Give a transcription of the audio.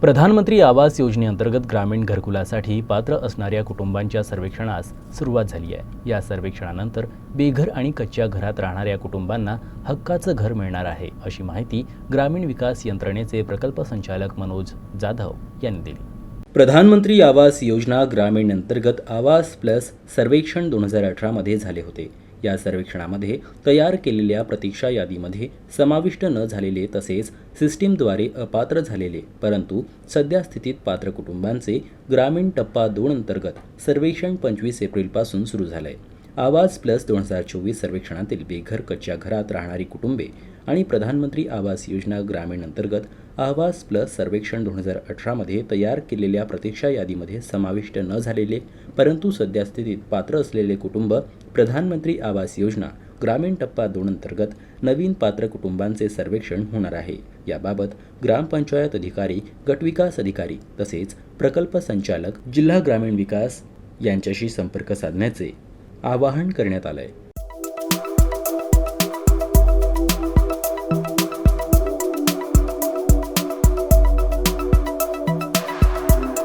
प्रधानमंत्री आवास योजनेअंतर्गत ग्रामीण घरकुलासाठी पात्र असणाऱ्या कुटुंबांच्या सर्वेक्षणास सुरुवात झाली आहे। या सर्वेक्षणानंतर बेघर आणि कच्च्या घरात राहणाऱ्या कुटुंबांना हक्काचं घर मिळणार आहे, अशी माहिती ग्रामीण विकास यंत्रणेचे प्रकल्प संचालक मनोज जाधव यांनी दिली। प्रधानमंत्री आवास योजना ग्रामीण अंतर्गत आवास प्लस सर्वेक्षण 2018 मध्ये झाले होते। या सर्वेक्षणामध्ये तयार केलेल्या प्रतीक्षा यादीमध्ये समाविष्ट न झालेले तसेच सिस्टीमद्वारे अपात्र झालेले परंतु सध्या स्थितीत पात्र कुटुंबांचे ग्रामीण टप्पा 2 अंतर्गत सर्वेक्षण 25 एप्रिलपासून सुरू झालंय। आवास प्लस 2024 सर्वेक्षणातील बेघर कच्च्या घरात राहणारी कुटुंबे आणि प्रधानमंत्री आवास योजना ग्रामीण अंतर्गत आवास प्लस सर्वेक्षण 2018 मध्ये तयार केलेल्या प्रतीक्षा यादीमध्ये समाविष्ट न झालेले परंतु सध्या स्थितीत पात्र असलेले कुटुंब प्रधानमंत्री आवास योजना ग्रामीण टप्पा 2 अंतर्गत नवीन पात्र कुटुंबांचे सर्वेक्षण होणार आहे। याबाबत ग्रामपंचायत अधिकारी, गटविकास अधिकारी तसेच प्रकल्प संचालक, जिल्हा ग्रामीण विकास यांच्याशी संपर्क साधण्याचे आवाहन करण्यात आलंय।